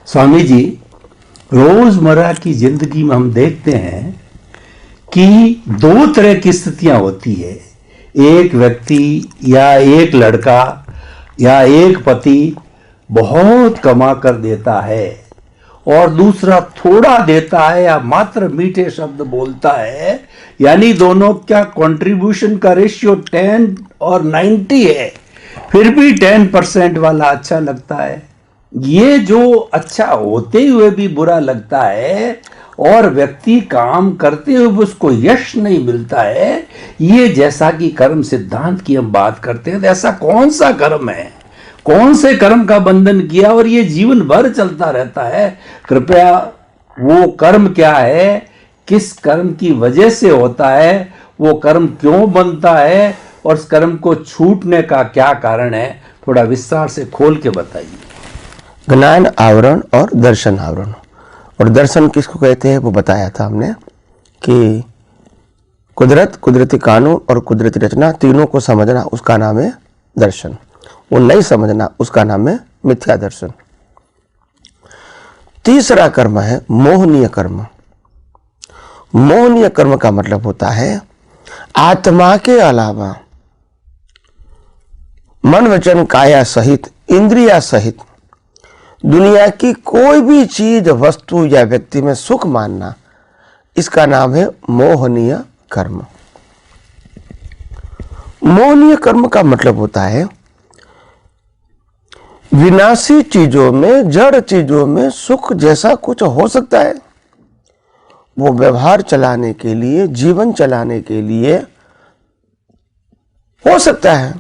स्वामी जी, रोजमर्रा की जिंदगी में हम देखते हैं कि दो तरह की स्थितियां होती है। एक व्यक्ति या एक लड़का या एक पति बहुत कमा कर देता है और दूसरा थोड़ा देता है या मात्र मीठे शब्द बोलता है, यानी दोनों क्या कंट्रीब्यूशन का रेशियो 10 और 90 है, फिर भी 10% वाला अच्छा लगता है। ये जो अच्छा होते हुए भी बुरा लगता है और व्यक्ति काम करते हुए भी उसको यश नहीं मिलता है, ये जैसा कि कर्म सिद्धांत की हम बात करते हैं, तो ऐसा कौन सा कर्म है, कौन से कर्म का बंधन किया और ये जीवन भर चलता रहता है? कृपया वो कर्म क्या है, किस कर्म की वजह से होता है, वो कर्म क्यों बनता है और उस कर्म को छूटने का क्या कारण है, थोड़ा विस्तार से खोल के बताइए। ज्ञान आवरण और दर्शन आवरण। और दर्शन किसको कहते हैं वो बताया था हमने कि कुदरत, कुदरती कानून और कुदरती रचना, तीनों को समझना उसका नाम है दर्शन। वो नहीं समझना उसका नाम है मिथ्या दर्शन। तीसरा कर्म है मोहनीय कर्म। मोहनीय कर्म का मतलब होता है आत्मा के अलावा मन वचन काया सहित, इंद्रिया सहित दुनिया की कोई भी चीज, वस्तु या व्यक्ति में सुख मानना, इसका नाम है मोहनीय कर्म। मोहनीय कर्म का मतलब होता है विनाशी चीजों में, जड़ चीजों में सुख जैसा कुछ हो सकता है, वो व्यवहार चलाने के लिए, जीवन चलाने के लिए हो सकता है।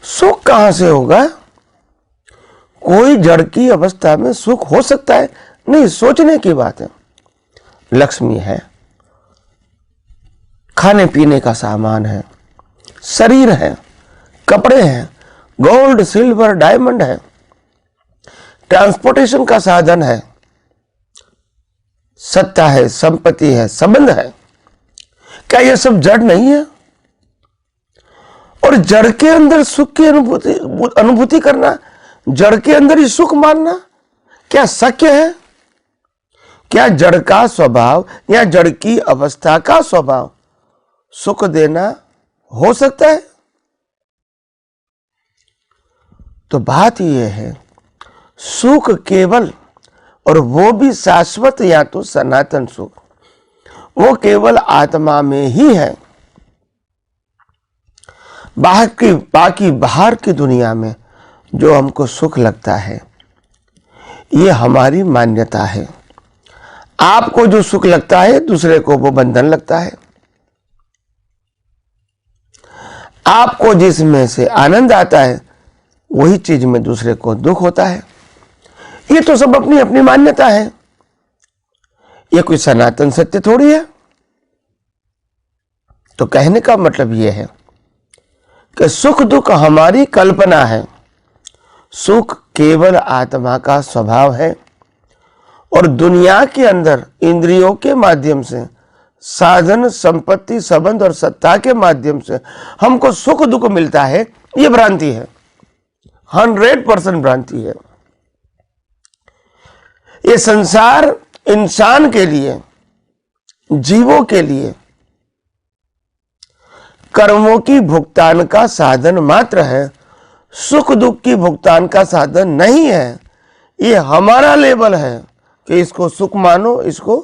सुख कहां से होगा? कोई जड़ की अवस्था में सुख हो सकता है? नहीं, सोचने की बात है। लक्ष्मी है, खाने पीने का सामान है, शरीर है, कपड़े हैं, गोल्ड सिल्वर डायमंड है, ट्रांसपोर्टेशन का साधन है, सत्ता है, संपत्ति है, संबंध है। क्या यह सब जड़ नहीं है? और जड़ के अंदर सुख की अनुभूति करना, जड़ के अंदर ही सुख मानना क्या शक्य है? क्या जड़ का स्वभाव या जड़ की अवस्था का स्वभाव सुख देना हो सकता है? तो बात यह है, सुख केवल, और वो भी शाश्वत या तो सनातन सुख, वो केवल आत्मा में ही है। बाकी बाहर की दुनिया में जो हमको सुख लगता है, ये हमारी मान्यता है। आपको जो सुख लगता है, दूसरे को वो बंधन लगता है। आपको जिसमें से आनंद आता है, वही चीज में दूसरे को दुख होता है। ये तो सब अपनी अपनी मान्यता है। ये कोई सनातन सत्य थोड़ी है। तो कहने का मतलब यह है कि सुख दुख हमारी कल्पना है। सुख केवल आत्मा का स्वभाव है और दुनिया के अंदर इंद्रियों के माध्यम से, साधन, संपत्ति, संबंध और सत्ता के माध्यम से हमको सुख दुख मिलता है, यह भ्रांति है। 100% भ्रांति है। ये संसार इंसान के लिए, जीवों के लिए कर्मों की भुगतान का साधन मात्र है, सुख दुख की भुगतान का साधन नहीं है। ये हमारा लेवल है कि इसको सुख मानो, इसको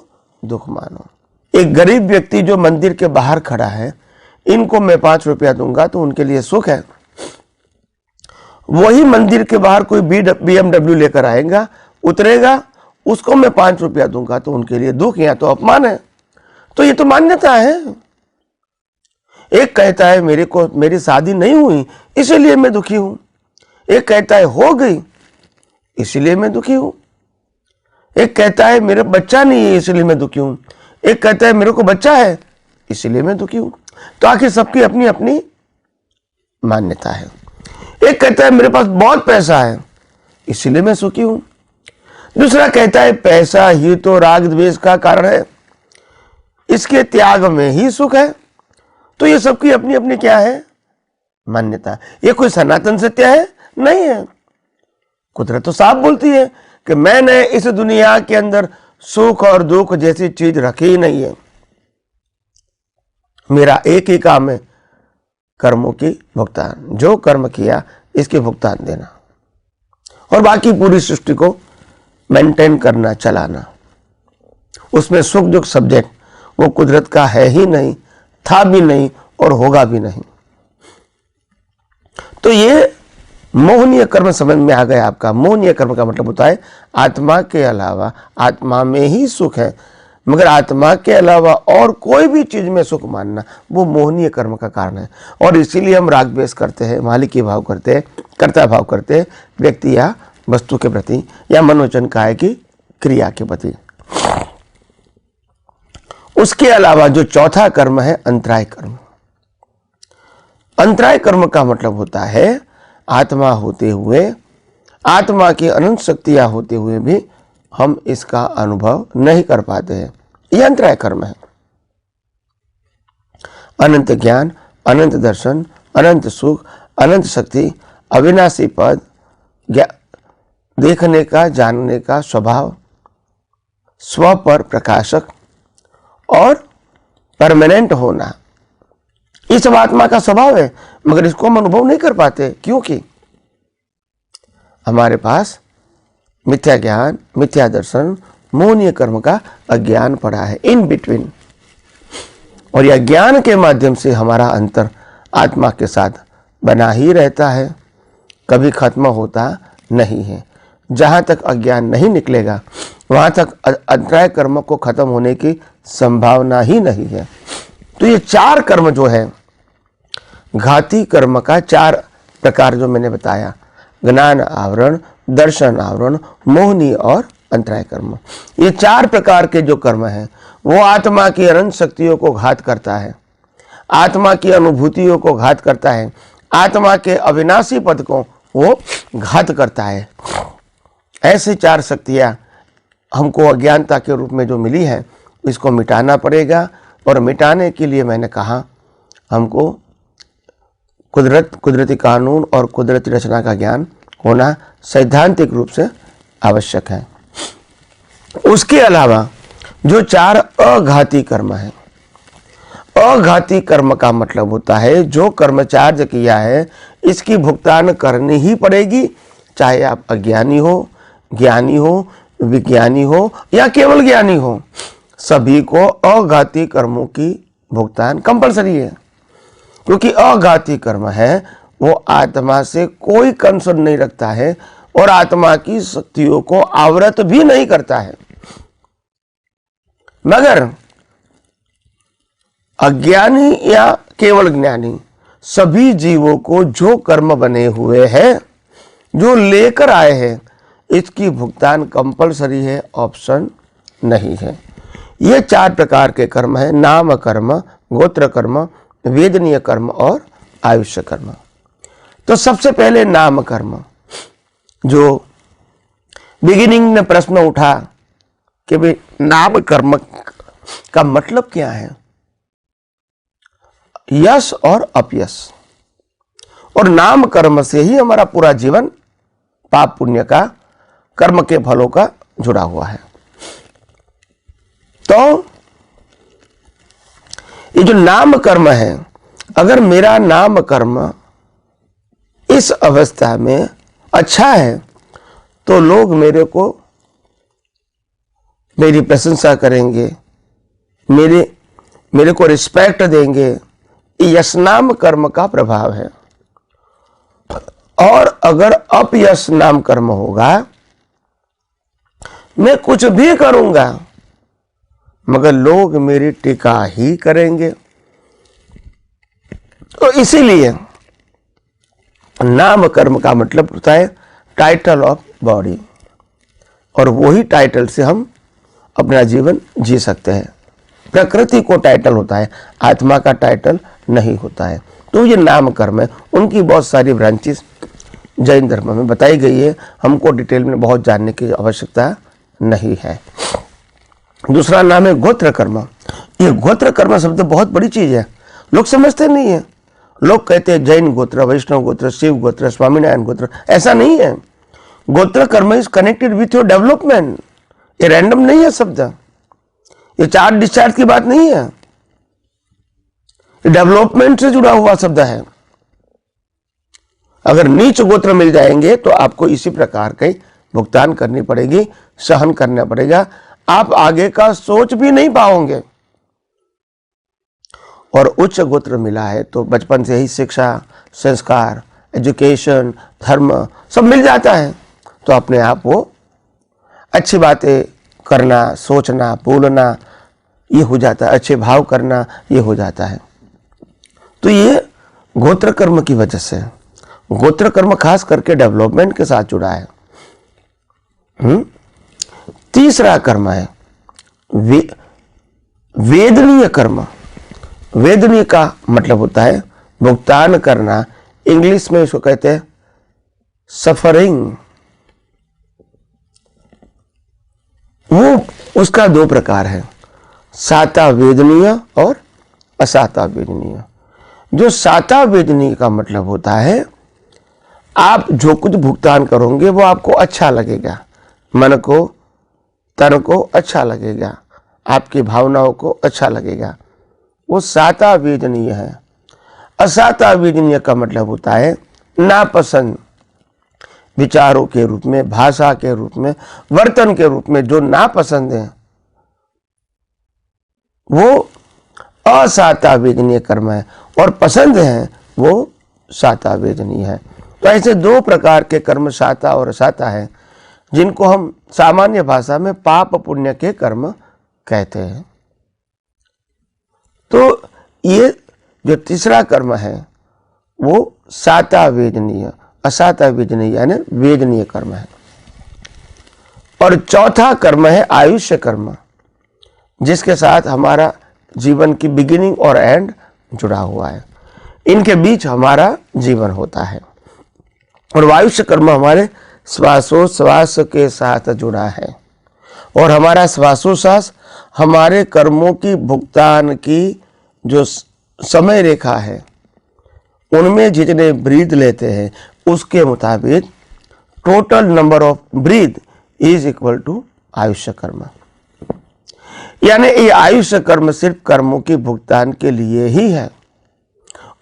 दुख मानो। एक गरीब व्यक्ति जो मंदिर के बाहर खड़ा है, इनको मैं 5 रुपया दूंगा तो उनके लिए सुख है। वही मंदिर के बाहर कोई BMW लेकर आएगा, उतरेगा, उसको मैं 5 रुपया दूंगा तो उनके लिए दुख या तो अपमान है। तो ये तो मान्यता है। एक कहता है मेरी शादी नहीं हुई इसीलिए मैं दुखी हूं। एक कहता है हो गई इसलिए मैं दुखी हूं। एक कहता है मेरा बच्चा नहीं है इसलिए मैं दुखी हूं। एक कहता है मेरे को बच्चा है इसलिए मैं दुखी हूं। तो आखिर सबकी अपनी अपनी मान्यता है। एक कहता है मेरे पास बहुत पैसा है इसलिए मैं सुखी हूं। दूसरा कहता है पैसा ही तो राग द्वेष का कारण है, इसके त्याग में ही सुख है। तो ये सबकी अपनी अपनी क्या है? मान्यता। ये कोई सनातन सत्य है? नहीं है। कुदरत तो साफ बोलती है कि मैंने इस दुनिया के अंदर सुख और दुख जैसी चीज रखी ही नहीं है, मेरा एक ही काम है, कर्मों की भुगतान, जो कर्म किया इसके भुगतान देना, और बाकी पूरी सृष्टि को मेंटेन करना, चलाना। उसमें सुख दुख सब्जेक्ट वो कुदरत का है ही नहीं, था भी नहीं और होगा भी नहीं। तो ये मोहनीय कर्म समझ में आ गया आपका। मोहनीय कर्म का मतलब होता है आत्मा के अलावा, आत्मा में ही सुख है मगर आत्मा के अलावा और कोई भी चीज में सुख मानना, वो मोहनीय कर्म का कारण है। और इसीलिए हम राग द्वेष करते हैं, मालिकी भाव करते हैं, कर्ता भाव करते हैं, व्यक्ति या वस्तु के प्रति या मनोवचन काया की क्रिया के प्रति। उसके अलावा जो चौथा कर्म है अंतराय कर्म। अंतराय कर्म का मतलब होता है आत्मा होते हुए, आत्मा की अनंत शक्तियां होते हुए भी हम इसका अनुभव नहीं कर पाते हैं, यह अंतराय कर्म है। अनंत ज्ञान, अनंत दर्शन, अनंत सुख, अनंत शक्ति, अविनाशी पद, देखने का, जानने का स्वभाव, स्व पर प्रकाशक और परमानेंट होना, ये सब आत्मा का स्वभाव है मगर इसको हम अनुभव नहीं कर पाते, क्योंकि हमारे पास मिथ्या ज्ञान, मिथ्या दर्शन, मोहनीय कर्म का अज्ञान पड़ा है इन बिटवीन। और यह ज्ञान के माध्यम से हमारा अंतर आत्मा के साथ बना ही रहता है, कभी खत्म होता नहीं है। जहां तक अज्ञान नहीं निकलेगा वहां तक अंतराय कर्म को खत्म होने की संभावना ही नहीं है। तो ये चार कर्म जो है, घाती कर्म का चार प्रकार जो मैंने बताया, ज्ञान आवरण, दर्शन आवरण, मोहनी और अंतराय कर्म, ये चार प्रकार के जो कर्म हैं वो आत्मा की अनंत शक्तियों को घात करता है, आत्मा की अनुभूतियों को घात करता है, आत्मा के अविनाशी पद को वो घात करता है। ऐसी चार शक्तियां हमको अज्ञानता के रूप में जो मिली है, इसको मिटाना पड़ेगा। और मिटाने के लिए मैंने कहा हमको कुदरती कानून और कुदरती रचना का ज्ञान होना सैद्धांतिक रूप से आवश्यक है। उसके अलावा जो चार अघाती कर्म है, अघाती कर्म का मतलब होता है जो कर्म चार्ज किया है इसकी भुगतान करनी ही पड़ेगी, चाहे आप अज्ञानी हो, ज्ञानी हो, विज्ञानी हो या केवल ज्ञानी हो, सभी को अघाती कर्मों की भुगतान कंपलसरी है। क्योंकि अघाती कर्म है वो आत्मा से कोई कंसर्न नहीं रखता है और आत्मा की शक्तियों को आवृत भी नहीं करता है। मगर अज्ञानी या केवल ज्ञानी सभी जीवों को जो कर्म बने हुए हैं, जो लेकर आए हैं, इसकी भुगतान कंपलसरी है, ऑप्शन नहीं है। ये चार प्रकार के कर्म है, नाम कर्म, गोत्र कर्म, वेदनीय कर्म और आयुष्य कर्म। तो सबसे पहले नाम कर्म, जो बिगिनिंग में प्रश्न उठा कि भाई नाम कर्म का मतलब क्या है, यश और अपयश, और नाम कर्म से ही हमारा पूरा जीवन पाप पुण्य का, कर्म के फलों का जुड़ा हुआ है। तो ये जो नाम कर्म है, अगर मेरा नाम कर्म इस अवस्था में अच्छा है तो लोग मेरी प्रशंसा करेंगे, मेरे को रिस्पेक्ट देंगे। यश नाम कर्म का प्रभाव है। और अगर अपयश नाम कर्म होगा, मैं कुछ भी करूंगा मगर लोग मेरी टीका ही करेंगे। तो इसीलिए नाम कर्म का मतलब होता है टाइटल ऑफ बॉडी, और वही टाइटल से हम अपना जीवन जी सकते हैं। प्रकृति को टाइटल होता है, आत्मा का टाइटल नहीं होता है। तो ये नाम कर्म है, उनकी बहुत सारी ब्रांचेस जैन धर्म में बताई गई है, हमको डिटेल में बहुत जानने की आवश्यकता नहीं है। दूसरा नाम है गोत्र कर्म। ये गोत्र कर्म शब्द बहुत बड़ी चीज है, लोग समझते नहीं है। लोग कहते हैं जैन गोत्र, वैष्णव गोत्र, शिव गोत्र, स्वामीनारायण गोत्र, ऐसा नहीं है। गोत्र कर्म is connected with your development. ये रैंडम नहीं है शब्द, ये चार्ज डिस्चार्ज की बात नहीं है, डेवलपमेंट से जुड़ा हुआ शब्द है। अगर नीच गोत्र मिल जाएंगे तो आपको इसी प्रकार के भुगतान करनी पड़ेगी, सहन करना पड़ेगा, आप आगे का सोच भी नहीं पाओगे। और उच्च गोत्र मिला है तो बचपन से ही शिक्षा, संस्कार, एजुकेशन, धर्म सब मिल जाता है, तो अपने आप वो अच्छी बातें करना, सोचना, बोलना ये हो जाता है, अच्छे भाव करना ये हो जाता है। तो ये गोत्र कर्म की वजह से, गोत्र कर्म खास करके डेवलपमेंट के साथ जुड़ा है। तीसरा कर्म है वेदनीय कर्म। वेदनीय का मतलब होता है भुगतान करना, इंग्लिश में इसको कहते हैं सफरिंग। वो उसका दो प्रकार है, साता वेदनीय और असाता वेदनीय। जो साता वेदनीय का मतलब होता है आप जो कुछ भुगतान करोगे वो आपको अच्छा लगेगा, मन को, तन को अच्छा लगेगा, आपकी भावनाओं को अच्छा लगेगा, वो साता वेदनीय है। असाता वेदनीय का मतलब होता है नापसंद, विचारों के रूप में, भाषा के रूप में, वर्तन के रूप में जो नापसंद है वो असाता वेदनीय कर्म है, और पसंद है वो साता वेदनीय है। तो ऐसे दो प्रकार के कर्म साता और असाता है, जिनको हम सामान्य भाषा में पाप पुण्य के कर्म कहते हैं। तो ये जो तीसरा कर्म है वो साता वेदनीय, असाता वेदनीय यानी वेदनीय कर्म है। और चौथा कर्म है आयुष्य कर्म, जिसके साथ हमारा जीवन की बिगिनिंग और एंड जुड़ा हुआ है, इनके बीच हमारा जीवन होता है। और आयुष्य कर्म हमारे श्वासोश्वास के साथ जुड़ा है, और हमारा श्वासोश्वास हमारे कर्मों की भुगतान की जो समय रेखा है उनमें जितने ब्रीथ लेते हैं उसके मुताबिक total number of breath is equal to आयुष्य कर्म। यानी ये आयुष्य कर्म सिर्फ कर्मों के भुगतान के लिए ही है,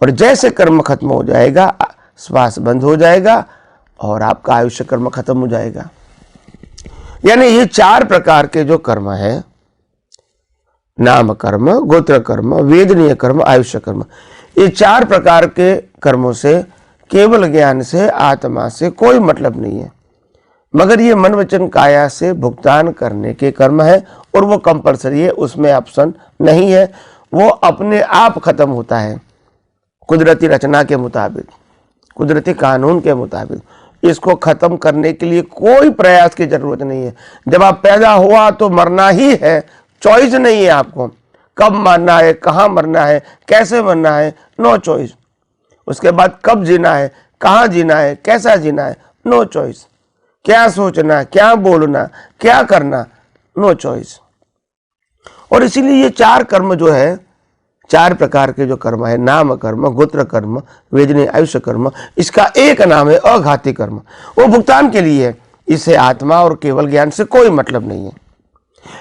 और जैसे कर्म खत्म हो जाएगा, श्वास बंद हो जाएगा और आपका आयुष्य कर्म खत्म हो जाएगा। यानी ये चार प्रकार के जो कर्म है, नाम कर्म, गोत्र कर्म, वेदनीय कर्म, आयुष्य कर्म, ये चार प्रकार के कर्मों से केवल ज्ञान से, आत्मा से कोई मतलब नहीं है, मगर ये मन वचन काया से भुगतान करने के कर्म है, और वो कंपलसरी है, उसमें ऑप्शन नहीं है, वो अपने आप खत्म होता है कुदरती रचना के मुताबिक, कुदरती कानून के मुताबिक। इसको खत्म करने के लिए कोई प्रयास की जरूरत नहीं है। जब आप पैदा हुआ तो मरना ही है, चॉइस नहीं है आपको, कब मरना है, कहाँ मरना है, कैसे मरना है, नो चॉइस। उसके बाद कब जीना है, कहाँ जीना है, कैसा जीना है, नो चॉइस। क्या सोचना, क्या बोलना, क्या करना, नो चॉइस। और इसीलिए ये चार कर्म जो है, चार प्रकार के जो कर्म है, नाम कर्म, गोत्र कर्म, वेदनीय, आयुष्य कर्म, इसका एक नाम है अघाती कर्म। वो भुगतान के लिए है, इसे आत्मा और केवल ज्ञान से कोई मतलब नहीं है।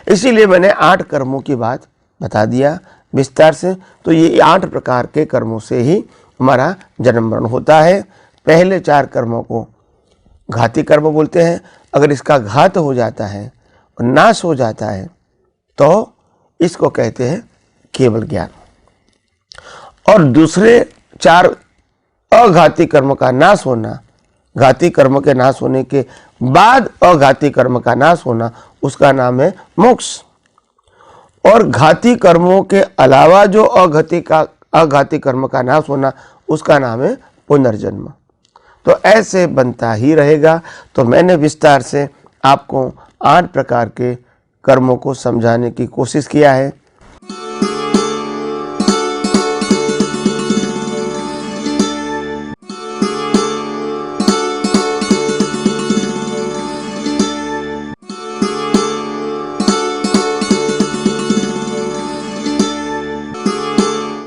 इसीलिए मैंने 8 कर्मों की बात बता दिया विस्तार से। तो ये 8 प्रकार के कर्मों से ही हमारा जन्म मरण होता है। पहले 4 कर्मों को घाती कर्म बोलते हैं। अगर इसका घात हो जाता है और नाश हो जाता है तो इसको कहते हैं केवल ज्ञान। और दूसरे 4 अघाती कर्म का नाश होना, घाती कर्म के नाश होने के बाद अघाती कर्म का नाश होना, उसका नाम है मोक्ष। और घाती कर्मों के अलावा जो अघाती कर्म का नाश होना, उसका नाम है पुनर्जन्म। तो ऐसे बनता ही रहेगा। तो मैंने विस्तार से आपको 8 प्रकार के कर्मों को समझाने की कोशिश किया है।